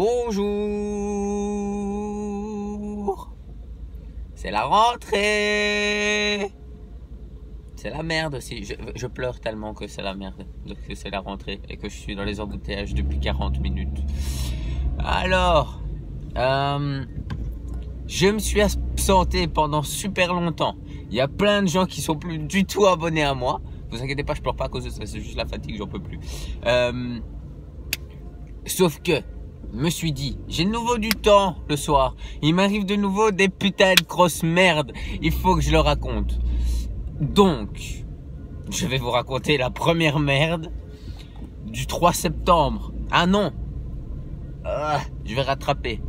Bonjour. C'est la rentrée. C'est la merde aussi. Je pleure tellement que c'est la merde. Donc que c'est la rentrée et que je suis dans les embouteillages depuis 40 minutes. Alors, je me suis absenté pendant super longtemps. Il y a plein de gens qui sont plus du tout abonnés à moi. Vous inquiétez pas, je pleure pas à cause de ça. C'est juste la fatigue, j'en peux plus. Sauf que, je me suis dit, j'ai de nouveau du temps le soir. Il m'arrive de nouveau des putains de grosses merdes. Il faut que je le raconte. Donc, je vais vous raconter la première merde du 3 septembre. Ah non, je vais rattraper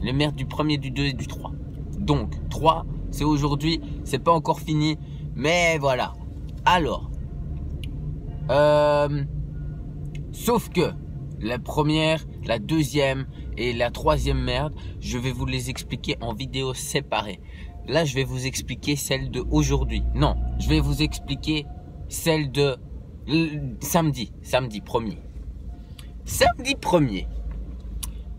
les merdes du 1er, du 2 et du 3. Donc, 3, c'est aujourd'hui, c'est pas encore fini, mais voilà. Alors, sauf que la première, la deuxième et la troisième merde, je vais vous les expliquer en vidéo séparée. Là, je vais vous expliquer celle de aujourd'hui. Non, je vais vous expliquer celle de samedi 1er. Samedi 1er,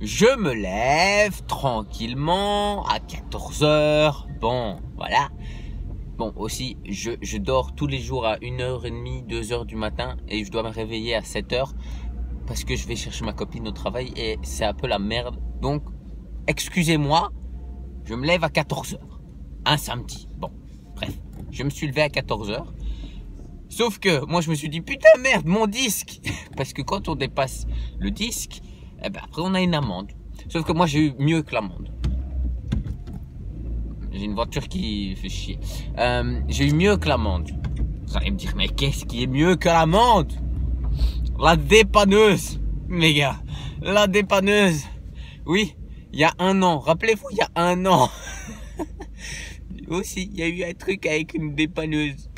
je me lève tranquillement à 14 h. Bon, voilà. Bon, aussi, je dors tous les jours à 1h30, 2h du matin et je dois me réveiller à 7 h parce que je vais chercher ma copine au travail et c'est un peu la merde. Donc, excusez-moi, je me lève à 14 h. Un samedi. Bon, bref, je me suis levé à 14 h. Sauf que moi, je me suis dit, putain merde, mon disque. Parce que quand on dépasse le disque, eh ben, après on a une amende. Sauf que moi, j'ai eu mieux que l'amende. J'ai une voiture qui fait chier. J'ai eu mieux que l'amende. Vous allez me dire, mais qu'est-ce qui est mieux que l'amende? La dépanneuse, les gars. La dépanneuse. Oui, il y a un an. Rappelez-vous, il y a un an. Aussi, il y a eu un truc avec une dépanneuse.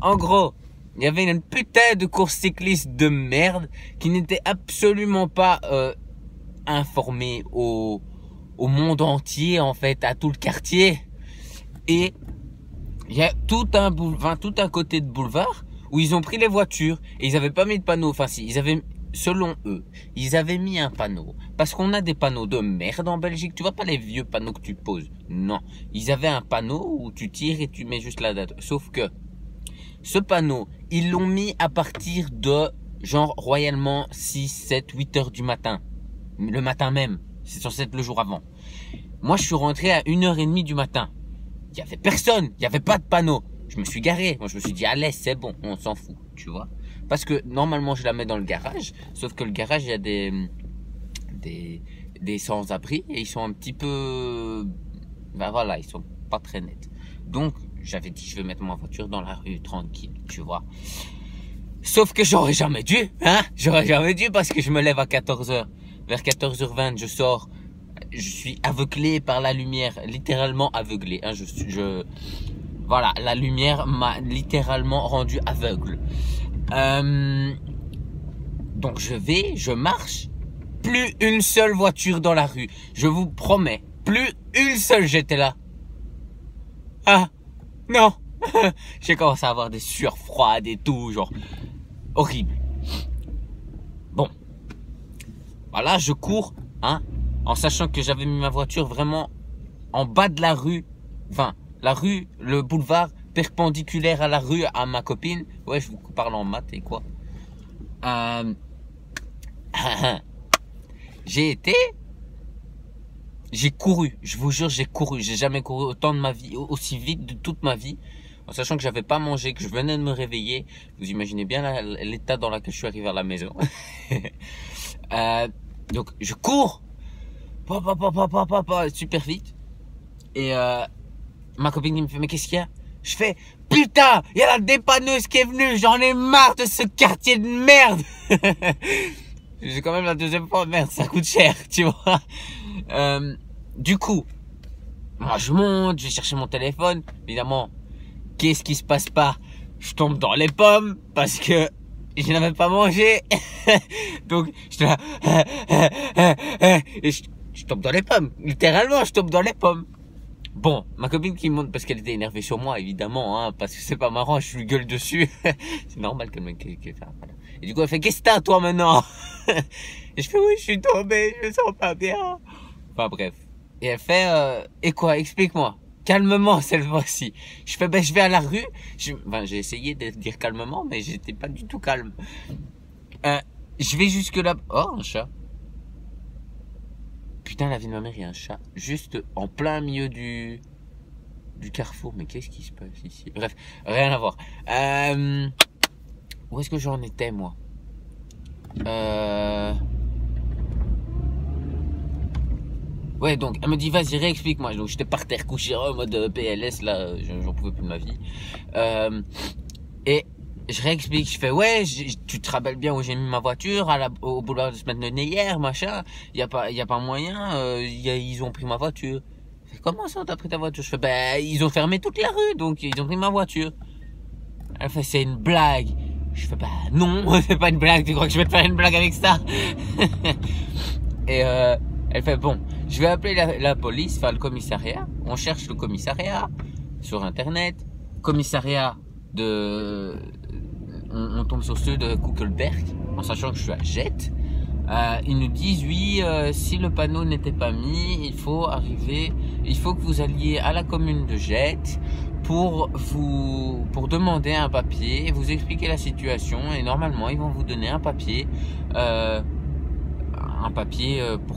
En gros, il y avait une putain de course cycliste de merde qui n'était absolument pas informée au monde entier, en fait, à tout le quartier. Et il y a tout un côté de boulevard où ils ont pris les voitures et ils n'avaient pas mis de panneau. Enfin si, ils avaient, selon eux, ils avaient mis un panneau. Parce qu'on a des panneaux de merde en Belgique. Tu vois pas les vieux panneaux que tu poses. Non. Ils avaient un panneau où tu tires et tu mets juste la date. Sauf que ce panneau, ils l'ont mis à partir de genre royalement 6, 7, 8 heures du matin. Le matin même. C'est censé être le jour avant. Moi, je suis rentré à 1h30 du matin. Il y avait personne. Il y avait pas de panneau. Je me suis garé. Moi, je me suis dit, allez, c'est bon. On s'en fout. Tu vois. Parce que normalement, je la mets dans le garage. Sauf que le garage, il y a des sans-abri. Et ils sont un petit peu... Ben voilà, ils sont pas très nets. Donc, j'avais dit, je vais mettre ma voiture dans la rue tranquille. Tu vois. Sauf que j'aurais jamais dû. Hein. J'aurais jamais dû parce que je me lève à 14 h. Vers 14 h 20, je sors. Je suis aveuglé par la lumière. Littéralement aveuglé. Hein. Voilà, la lumière m'a littéralement rendu aveugle. Donc je marche. Plus une seule voiture dans la rue. Je vous promets. Plus une seule, j'étais là. Ah, non. J'ai commencé à avoir des sueurs froides et tout, genre. Horrible. Bon. Voilà, je cours, hein, en sachant que j'avais mis ma voiture vraiment en bas de la rue. Enfin, la rue, le boulevard perpendiculaire à la rue à ma copine. Ouais, je vous parle en maths et quoi. J'ai couru, je vous jure, j'ai couru. J'ai jamais couru autant de ma vie, aussi vite de toute ma vie. En sachant que j'avais pas mangé, que je venais de me réveiller. Vous imaginez bien l'état dans lequel je suis arrivé à la maison. Donc, je cours. Super vite. Et ma copine me fait, mais qu'est-ce qu'il y a? Je fais, putain, il y a la dépanneuse qui est venue. J'en ai marre de ce quartier de merde. C'est quand même la deuxième fois, merde, ça coûte cher, tu vois. Du coup, moi je monte, je vais chercher mon téléphone. Évidemment, qu'est-ce qui se passe pas? Je tombe dans les pommes parce que je n'avais pas mangé. Donc, je là, et je tombe dans les pommes. Littéralement, je tombe dans les pommes. Bon, ma copine qui monte parce qu'elle était énervée sur moi, évidemment, hein, parce que c'est pas marrant, je lui gueule dessus. C'est normal qu'elle me voilà. Et du coup, elle fait, qu'est-ce que t'as, toi, maintenant? Et je fais, oui, je suis tombé, je me sens pas bien. Enfin, bref. Et elle fait, et quoi, explique-moi. Calmement, cette fois-ci. Je fais, ben, je vais à la rue. Enfin, j'ai essayé de dire calmement, mais j'étais pas du tout calme. Je vais jusque là. Oh, un chat. Putain, la vie de ma mère, il y a un chat. Juste en plein milieu du carrefour. Mais qu'est-ce qui se passe ici? Bref, rien à voir. Où est-ce que j'en étais, moi? Ouais, donc, elle me dit, vas-y, réexplique-moi. Donc, j'étais par terre couché en mode PLS, là, j'en pouvais plus de ma vie. Et je réexplique, je fais, ouais, tu te rappelles bien où j'ai mis ma voiture, au boulevard de semaine de hier, machin. Y a pas moyen, ils ont pris ma voiture. Je fais, comment ça, t'as pris ta voiture? Je fais, ben, ils ont fermé toute la rue, donc ils ont pris ma voiture. Elle fait, c'est une blague. Je fais, bah, non, c'est pas une blague, tu crois que je vais te faire une blague avec ça? Et, elle fait, bon, je vais appeler la police, enfin, le commissariat. On cherche le commissariat sur internet. Commissariat on tombe sur ceux de Kuckelberg, en sachant que je suis à Jette. Ils nous disent, oui, si le panneau n'était pas mis, il faut que vous alliez à la commune de Jette pour demander un papier, vous expliquer la situation, et normalement, ils vont vous donner un papier, pour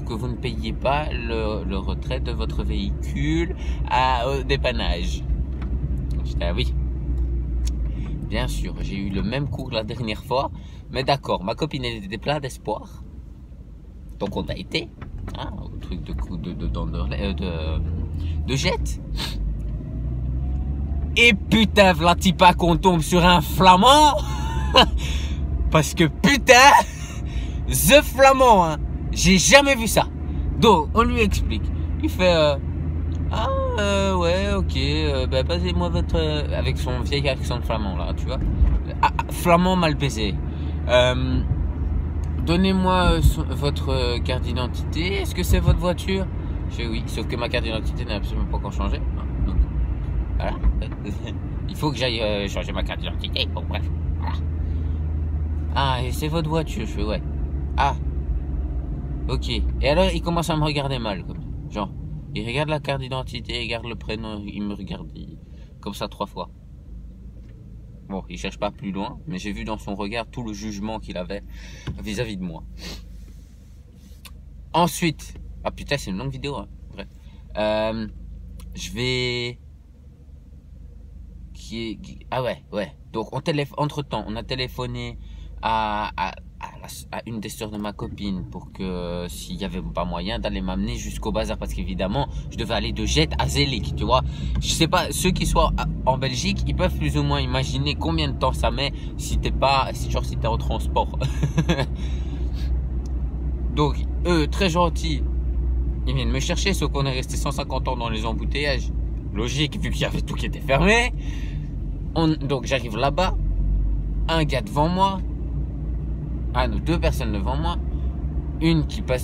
que vous ne payiez pas le retrait de votre véhicule au dépannage. J'étais là, oui. Bien sûr, j'ai eu le même cours la dernière fois, mais d'accord, ma copine elle était pleine d'espoir. Donc on a été, hein, au truc de Jette. Et putain, v'là pas qu'on tombe sur un flamand. Parce que putain, the flamand, hein, j'ai jamais vu ça. Donc on lui explique. Il fait, ouais, ok, bah, passez-moi votre... avec son vieil accent de flamand, là, tu vois. Flamand mal baisé. Donnez-moi votre carte d'identité. Est-ce que c'est votre voiture? Je fais oui, sauf que ma carte d'identité n'a absolument pas encore changé. Donc, voilà. Il faut que j'aille changer ma carte d'identité. Bon, bref. Voilà. Ah, et c'est votre voiture? Je fais ouais. Ah. Ok. Et alors, il commence à me regarder mal, comme genre. Il regarde la carte d'identité, il regarde le prénom, il me regarde comme ça 3 fois. Bon, il cherche pas plus loin, mais j'ai vu dans son regard tout le jugement qu'il avait vis-à-vis de moi. Ensuite, ah putain, c'est une longue vidéo, hein. Bref. Je vais... Ah ouais. Donc, entre-temps, on a téléphoné à une des sœurs de ma copine pour que s'il y avait pas moyen d'aller m'amener jusqu'au bazar, parce qu'évidemment je devais aller de Jette à Zelig, tu vois. Je sais pas, ceux qui sont en Belgique, ils peuvent plus ou moins imaginer combien de temps ça met si t'es au transport. Donc eux, très gentils, ils viennent me chercher, sauf qu'on est resté 150 ans dans les embouteillages. Logique, vu qu'il y avait tout qui était fermé. Donc j'arrive là-bas, un gars devant moi, non, 2 personnes devant moi, une qui part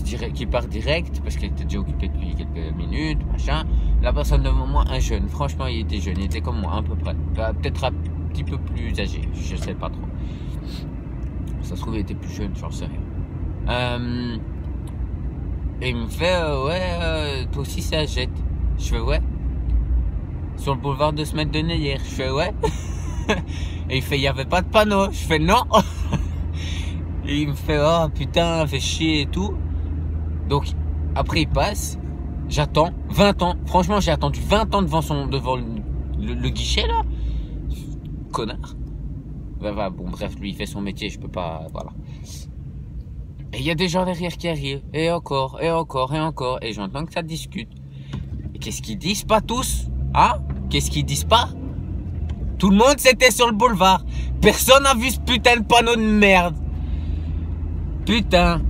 direct parce qu'elle était déjà occupée depuis quelques minutes, machin. La personne devant moi, un jeune, franchement il était jeune, il était comme moi à peu près, peut-être un petit peu plus âgé, je sais pas trop. Ça se trouve il était plus jeune, j'en sais rien. Et il me fait ouais, toi aussi c'est à Jette. Je fais ouais. Sur le boulevard de Smet de Neyer. Je fais ouais. Et il fait il y avait pas de panneau. Je fais non. Et il me fait oh putain, fait chier et tout. Donc après il passe, j'attends 20 ans. Franchement, j'ai attendu 20 ans devant le guichet là. Connard. Bah, bon bref, lui il fait son métier, je peux pas, voilà. Et il y a des gens derrière qui arrivent, et encore. Et j'entends que ça discute. Et qu'est-ce qu'ils disent pas tous? Hein? Qu'est-ce qu'ils disent pas? Tout le monde c'était sur le boulevard. Personne n'a vu ce putain de panneau de merde. Putain.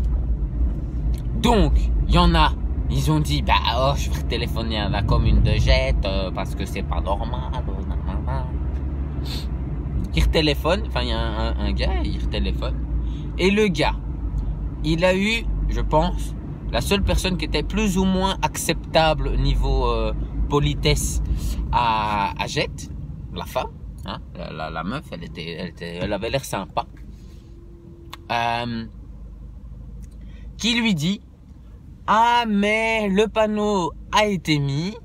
Donc, il y en a. Ils ont dit, bah, je vais téléphoner à la commune de Jette, parce que c'est pas normal. Il retéléphone, enfin, il y a un gars, il retéléphone. Et le gars, il a eu, je pense, la seule personne qui était plus ou moins acceptable au niveau politesse à Jette, la femme, hein, la meuf, elle avait l'air sympa. Qui lui dit: ah, mais le panneau a été mis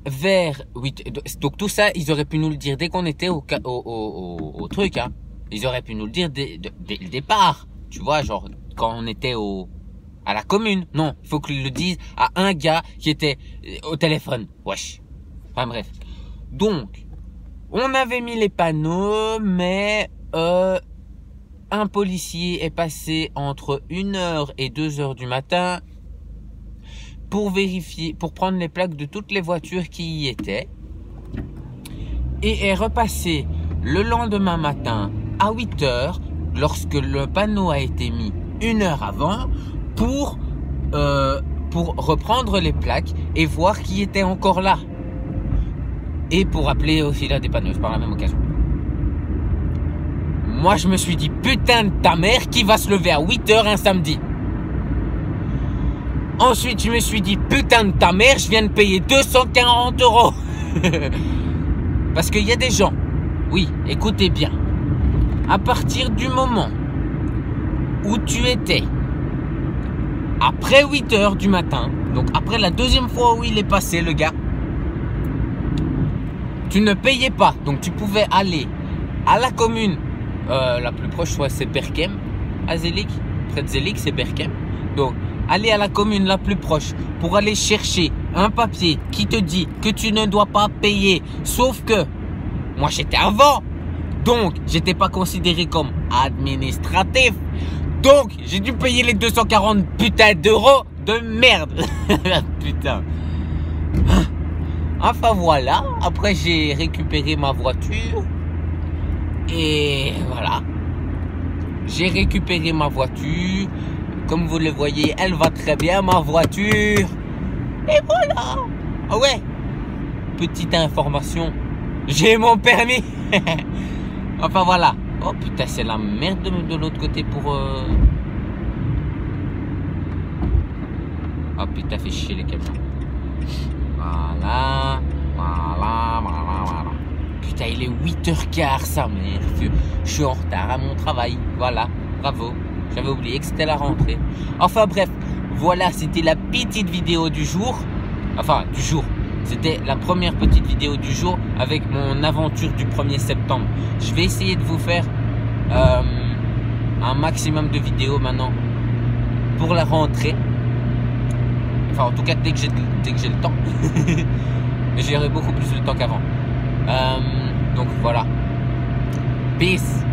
vers 8. Donc tout ça, ils auraient pu nous le dire dès qu'on était au truc, hein. Ils auraient pu nous le dire dès le départ. Tu vois, genre quand on était à la commune. Non, il faut qu'ils le disent à un gars qui était au téléphone. Wesh. Enfin bref. Donc, on avait mis les panneaux, mais un policier est passé entre 1h et 2h du matin pour vérifier, pour prendre les plaques de toutes les voitures qui y étaient, et est repassé le lendemain matin à 8h lorsque le panneau a été mis 1 heure avant pour reprendre les plaques et voir qui était encore là, et pour appeler aussi la dépanneuse par la même occasion. Moi je me suis dit: putain de ta mère, qui va se lever à 8h un samedi? Ensuite, je me suis dit: putain de ta mère, je viens de payer 240 €. Parce qu'il y a des gens, oui, écoutez bien, à partir du moment où tu étais après 8h du matin, donc après la deuxième fois où il est passé, le gars, tu ne payais pas. Donc tu pouvais aller à la commune la plus proche, soit c'est Berkem, à Zelig, près de Zelig, c'est Berkem. Donc aller à la commune la plus proche pour aller chercher un papier qui te dit que tu ne dois pas payer. Sauf que moi j'étais avant, donc j'étais pas considéré comme administratif. Donc j'ai dû payer les 240 putains d'euros de merde. Putain. Enfin voilà, après j'ai récupéré ma voiture. Et voilà. J'ai récupéré ma voiture. Comme vous le voyez, elle va très bien, ma voiture. Et voilà. Ah ouais. Petite information. J'ai mon permis. Enfin voilà. Oh putain, c'est la merde de l'autre côté pour... Oh putain, fait chier les camions. Voilà. Putain, il est 8h15, sa mère. Je suis en retard à mon travail. Voilà. Bravo. J'avais oublié que c'était la rentrée. Enfin bref, voilà, c'était la petite vidéo du jour. Enfin, du jour. C'était la première petite vidéo du jour avec mon aventure du 1er septembre. Je vais essayer de vous faire un maximum de vidéos maintenant pour la rentrée. Enfin, en tout cas, dès que j'ai le temps. Mais j'aurai beaucoup plus de temps qu'avant. Donc voilà. Peace.